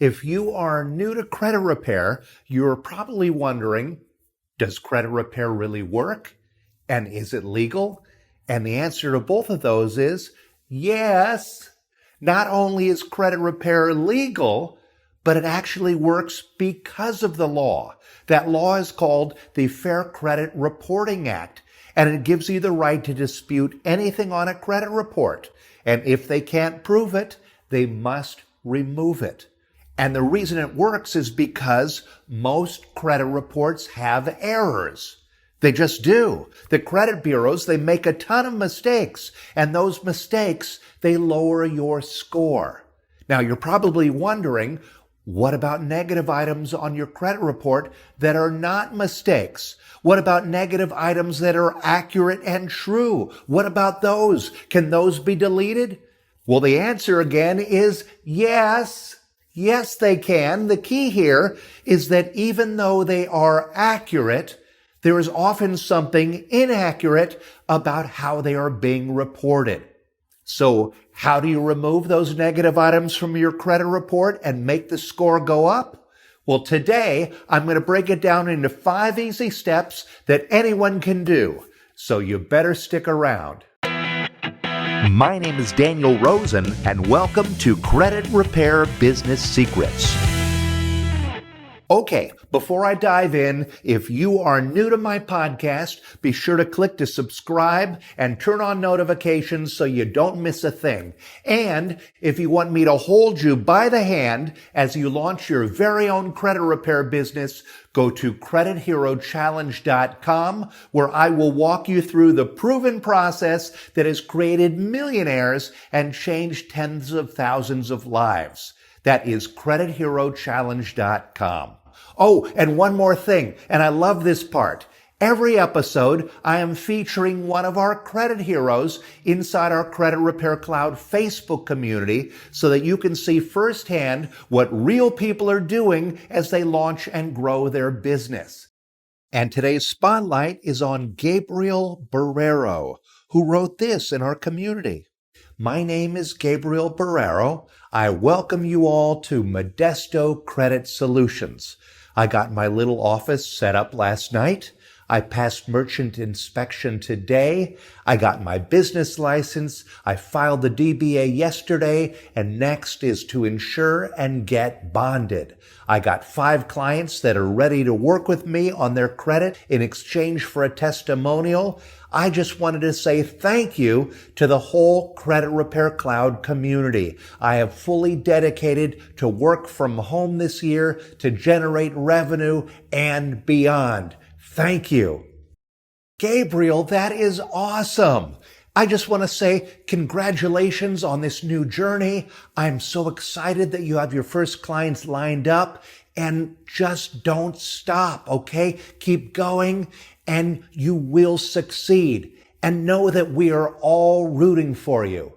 If you are new to credit repair, you're probably wondering, does credit repair really work? And is it legal? And the answer to both of those is yes. Not only is credit repair legal, but it actually works because of the law. That law is called the Fair Credit Reporting Act, and it gives you the right to dispute anything on a credit report. And if they can't prove it, they must remove it. And the reason it works is because most credit reports have errors. They just do. The credit bureaus, they make a ton of mistakes, and those mistakes, they lower your score. Now, you're probably wondering, what about negative items on your credit report that are not mistakes? What about negative items that are accurate and true? What about those? Can those be deleted? Well, the answer again is yes. Yes, they can. The key here is that even though they are accurate, there is often something inaccurate about how they are being reported. So how do you remove those negative items from your credit report and make the score go up? Well, today I'm going to break it down into 5 easy steps that anyone can do. So you better stick around. My name is Daniel Rosen, and welcome to Credit Repair Business Secrets. Okay, before I dive in, if you are new to my podcast, be sure to click to subscribe and turn on notifications so you don't miss a thing. And if you want me to hold you by the hand as you launch your very own credit repair business, go to CreditHeroChallenge.com, where I will walk you through the proven process that has created millionaires and changed tens of thousands of lives. That is CreditHeroChallenge.com. Oh, and one more thing, and I love this part. Every episode, I am featuring one of our credit heroes inside our Credit Repair Cloud Facebook community so that you can see firsthand what real people are doing as they launch and grow their business. And today's spotlight is on Gabriel Barrero, who wrote this in our community. My name is Gabriel Barrero. I welcome you all to Modesto Credit Solutions. I got my little office set up last night. I passed merchant inspection today. I got my business license. I filed the DBA yesterday, and next is to insure and get bonded. I got 5 clients that are ready to work with me on their credit in exchange for a testimonial. I just wanted to say thank you to the whole Credit Repair Cloud community. I have fully dedicated to work from home this year to generate revenue and beyond. Thank you. Gabriel, that is awesome. I just want to say congratulations on this new journey. I'm so excited that you have your first clients lined up, and just don't stop, okay? Keep going and you will succeed. And know that we are all rooting for you.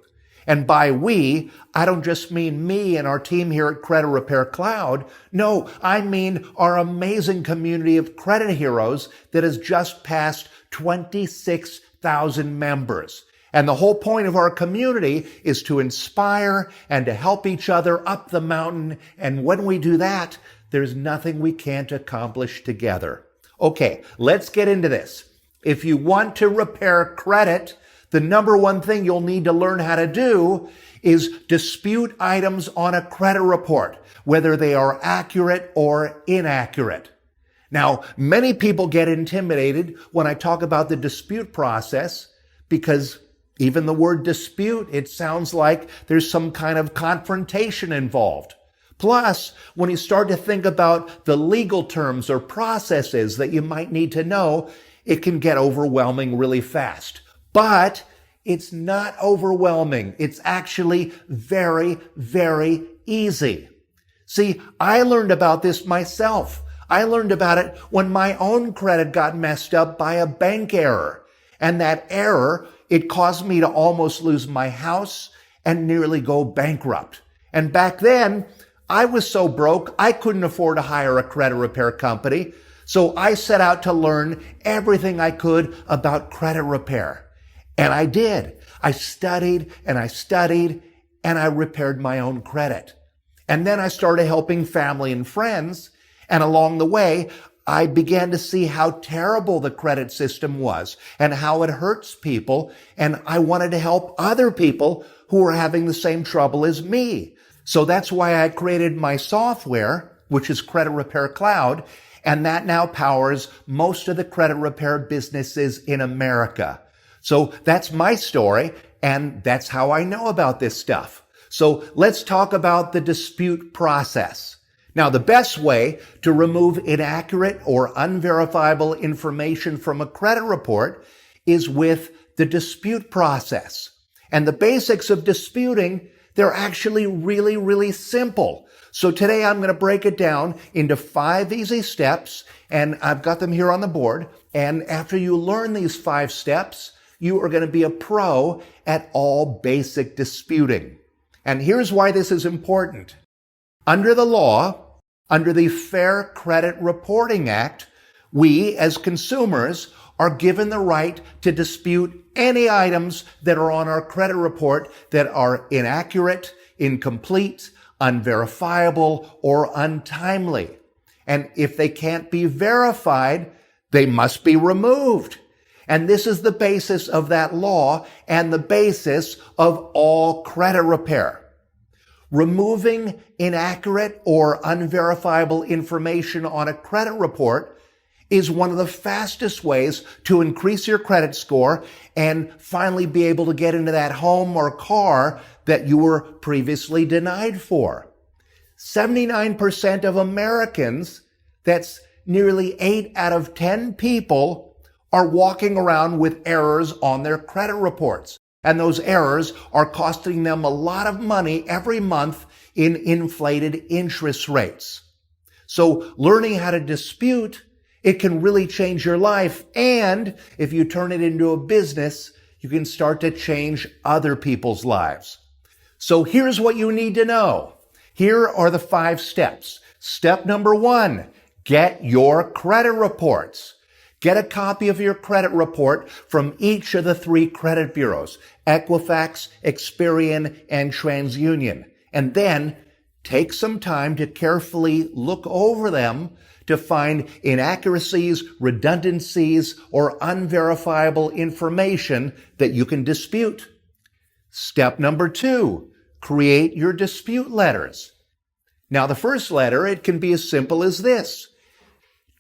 And by we, I don't just mean me and our team here at Credit Repair Cloud. No, I mean our amazing community of credit heroes that has just passed 26,000 members. And the whole point of our community is to inspire and to help each other up the mountain. And when we do that, there's nothing we can't accomplish together. Okay, let's get into this. If you want to repair credit, the number one thing you'll need to learn how to do is dispute items on a credit report, whether they are accurate or inaccurate. Now, many people get intimidated when I talk about the dispute process because even the word dispute, it sounds like there's some kind of confrontation involved. Plus, when you start to think about the legal terms or processes that you might need to know, it can get overwhelming really fast. But it's not overwhelming. It's actually very, very easy. See, I learned about this myself. I learned about it when my own credit got messed up by a bank error. And that error, it caused me to almost lose my house and nearly go bankrupt. And back then, I was so broke, I couldn't afford to hire a credit repair company. So I set out to learn everything I could about credit repair. And I did. I studied and I repaired my own credit. And then I started helping family and friends. And along the way, I began to see how terrible the credit system was and how it hurts people. And I wanted to help other people who were having the same trouble as me. So that's why I created my software, which is Credit Repair Cloud. And that now powers most of the credit repair businesses in America. So that's my story. And that's how I know about this stuff. So let's talk about the dispute process. Now, the best way to remove inaccurate or unverifiable information from a credit report is with the dispute process. And the basics of disputing, they're actually really, really simple. So today I'm going to break it down into 5 easy steps, and I've got them here on the board. And after you learn these 5 steps, you are going to be a pro at all basic disputing. And here's why this is important. Under the law, under the Fair Credit Reporting Act, we as consumers are given the right to dispute any items that are on our credit report that are inaccurate, incomplete, unverifiable, or untimely. And if they can't be verified, they must be removed. And this is the basis of that law and the basis of all credit repair. Removing inaccurate or unverifiable information on a credit report is one of the fastest ways to increase your credit score and finally be able to get into that home or car that you were previously denied for. 79% of Americans, that's nearly 8 out of 10 people, are walking around with errors on their credit reports. And those errors are costing them a lot of money every month in inflated interest rates. So learning how to dispute, it can really change your life. And if you turn it into a business, you can start to change other people's lives. So here's what you need to know. Here are the 5 steps. Step number 1, get your credit reports. Get a copy of your credit report from each of the 3 credit bureaus, Equifax, Experian, and TransUnion. And then take some time to carefully look over them to find inaccuracies, redundancies, or unverifiable information that you can dispute. Step number 2, create your dispute letters. Now, the first letter, it can be as simple as this.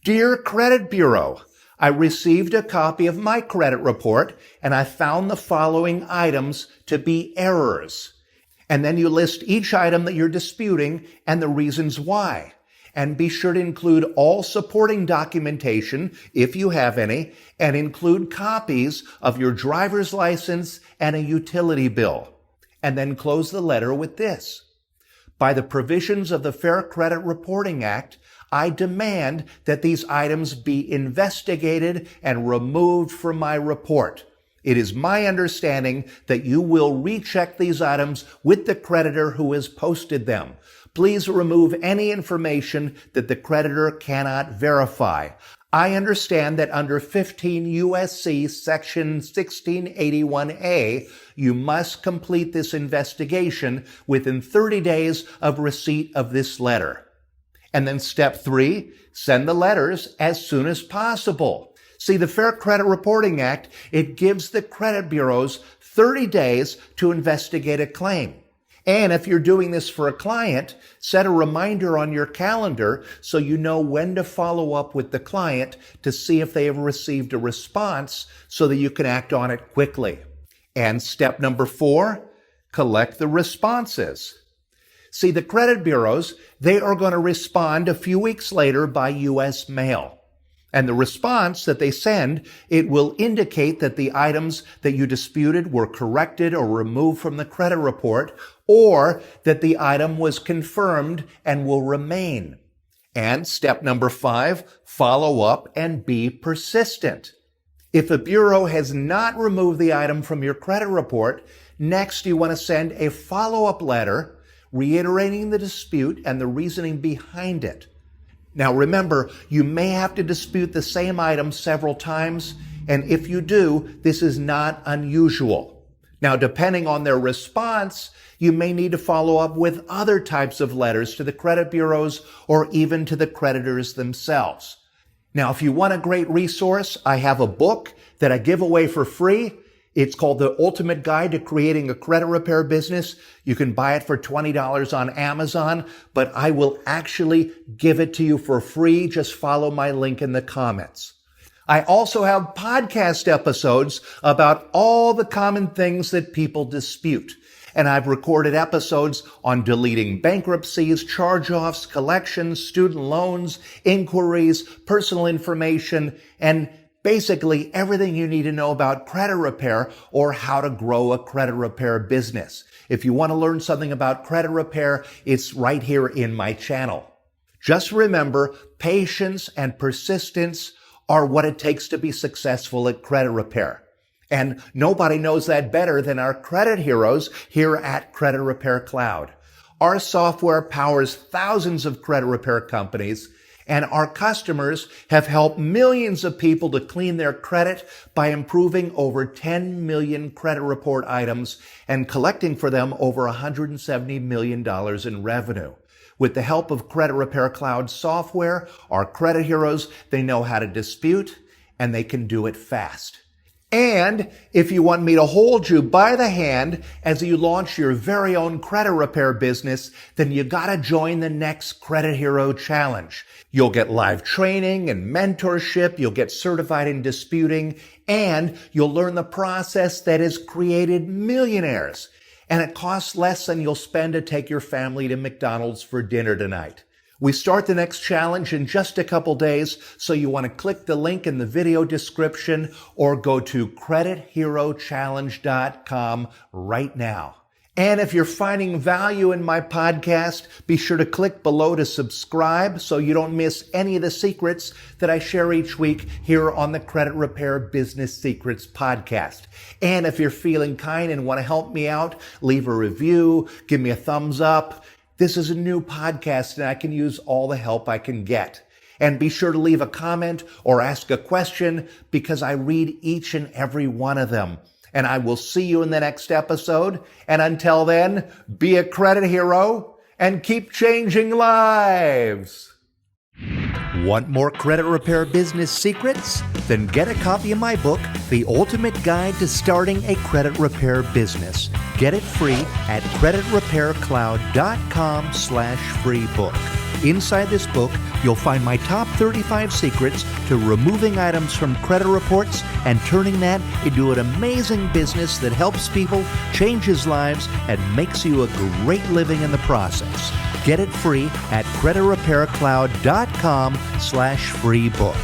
Dear Credit Bureau, I received a copy of my credit report and I found the following items to be errors. And then you list each item that you're disputing and the reasons why. And be sure to include all supporting documentation, if you have any, and include copies of your driver's license and a utility bill. And then close the letter with this. By the provisions of the Fair Credit Reporting Act, I demand that these items be investigated and removed from my report. It is my understanding that you will recheck these items with the creditor who has posted them. Please remove any information that the creditor cannot verify. I understand that under 15 U.S.C. Section 1681A, you must complete this investigation within 30 days of receipt of this letter. And then step 3, send the letters as soon as possible. See, the Fair Credit Reporting Act, it gives the credit bureaus 30 days to investigate a claim. And if you're doing this for a client, set a reminder on your calendar so you know when to follow up with the client to see if they have received a response so that you can act on it quickly. And step number 4, collect the responses. See, the credit bureaus, they are going to respond a few weeks later by U.S. mail. And the response that they send, it will indicate that the items that you disputed were corrected or removed from the credit report, or that the item was confirmed and will remain. And step number 5, follow up and be persistent. If a bureau has not removed the item from your credit report, next you want to send a follow-up letter reiterating the dispute and the reasoning behind it. Now remember, you may have to dispute the same item several times, and if you do, this is not unusual. Now, depending on their response, you may need to follow up with other types of letters to the credit bureaus or even to the creditors themselves. Now, if you want a great resource, I have a book that I give away for free. It's called The Ultimate Guide to Creating a Credit Repair Business. You can buy it for $20 on Amazon, but I will actually give it to you for free. Just follow my link in the comments. I also have podcast episodes about all the common things that people dispute. And I've recorded episodes on deleting bankruptcies, charge-offs, collections, student loans, inquiries, personal information, and basically everything you need to know about credit repair or how to grow a credit repair business. If you want to learn something about credit repair, it's right here in my channel. Just remember, patience and persistence are what it takes to be successful at credit repair. And nobody knows that better than our credit heroes here at Credit Repair Cloud. Our software powers thousands of credit repair companies, and our customers have helped millions of people to clean their credit by improving over 10 million credit report items and collecting for them over $170 million in revenue. With the help of Credit Repair Cloud software, our credit heroes, they know how to dispute, and they can do it fast. And if you want me to hold you by the hand as you launch your very own credit repair business, then you gotta join the next Credit Hero Challenge. You'll get live training and mentorship, you'll get certified in disputing, and you'll learn the process that has created millionaires. And it costs less than you'll spend to take your family to McDonald's for dinner tonight. We start the next challenge in just a couple days, so you want to click the link in the video description or go to creditherochallenge.com right now. And if you're finding value in my podcast, be sure to click below to subscribe so you don't miss any of the secrets that I share each week here on the Credit Repair Business Secrets podcast. And if you're feeling kind and want to help me out, leave a review, give me a thumbs up. This is a new podcast and I can use all the help I can get. And be sure to leave a comment or ask a question because I read each and every one of them. And I will see you in the next episode. And until then, be a credit hero and keep changing lives. Want more credit repair business secrets? Then get a copy of my book, The Ultimate Guide to Starting a Credit Repair Business. Get it free at creditrepaircloud.com/free book. Inside this book, you'll find my top 35 secrets to removing items from credit reports and turning that into an amazing business that helps people, changes lives, and makes you a great living in the process. Get it free at creditrepaircloud.com/free book.